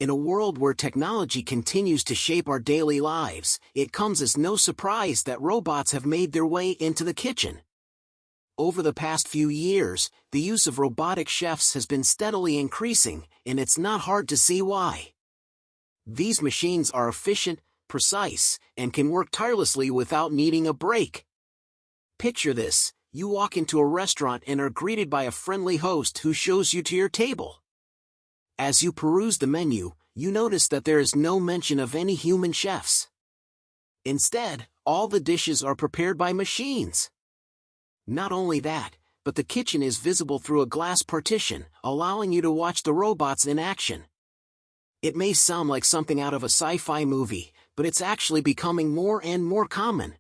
In a world where technology continues to shape our daily lives, it comes as no surprise that robots have made their way into the kitchen. Over the past few years, the use of robotic chefs has been steadily increasing, and it's not hard to see why. These machines are efficient, precise, and can work tirelessly without needing a break. Picture this: you walk into a restaurant and are greeted by a friendly host who shows you to your table. As you peruse the menu, you notice that there is no mention of any human chefs. Instead, all the dishes are prepared by machines. Not only that, but the kitchen is visible through a glass partition, allowing you to watch the robots in action. It may sound like something out of a sci-fi movie, but it's actually becoming more and more common.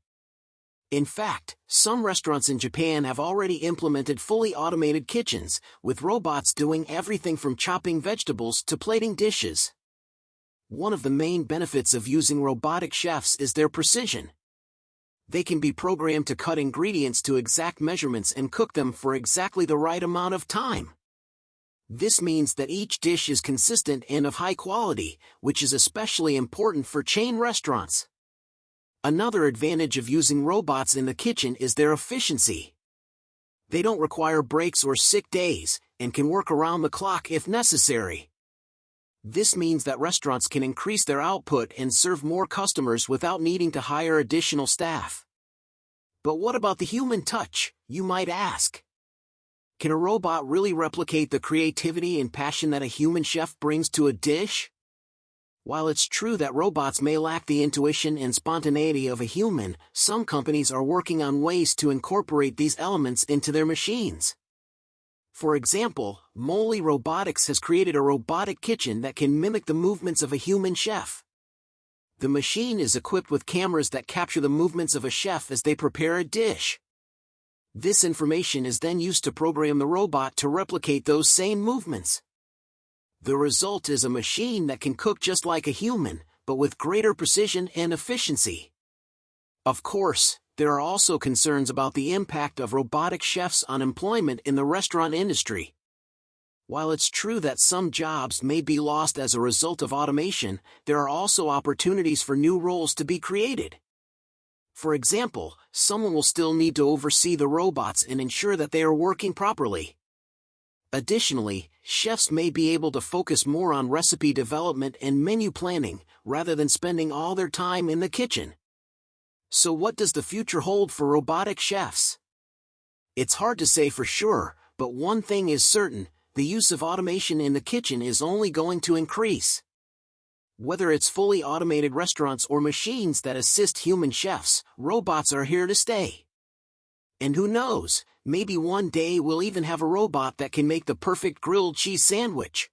In fact, some restaurants in Japan have already implemented fully automated kitchens, with robots doing everything from chopping vegetables to plating dishes. One of the main benefits of using robotic chefs is their precision. They can be programmed to cut ingredients to exact measurements and cook them for exactly the right amount of time. This means that each dish is consistent and of high quality, which is especially important for chain restaurants. Another advantage of using robots in the kitchen is their efficiency. They don't require breaks or sick days, and can work around the clock if necessary. This means that restaurants can increase their output and serve more customers without needing to hire additional staff. But what about the human touch, you might ask? Can a robot really replicate the creativity and passion that a human chef brings to a dish? While it's true that robots may lack the intuition and spontaneity of a human, some companies are working on ways to incorporate these elements into their machines. For example, Moly Robotics has created a robotic kitchen that can mimic the movements of a human chef. The machine is equipped with cameras that capture the movements of a chef as they prepare a dish. This information is then used to program the robot to replicate those same movements. The result is a machine that can cook just like a human, but with greater precision and efficiency. Of course, there are also concerns about the impact of robotic chefs on employment in the restaurant industry. While it's true that some jobs may be lost as a result of automation, there are also opportunities for new roles to be created. For example, someone will still need to oversee the robots and ensure that they are working properly. Additionally, chefs may be able to focus more on recipe development and menu planning, rather than spending all their time in the kitchen. So what does the future hold for robotic chefs? It's hard to say for sure, but one thing is certain: the use of automation in the kitchen is only going to increase. Whether it's fully automated restaurants or machines that assist human chefs, robots are here to stay. And who knows, maybe one day we'll even have a robot that can make the perfect grilled cheese sandwich.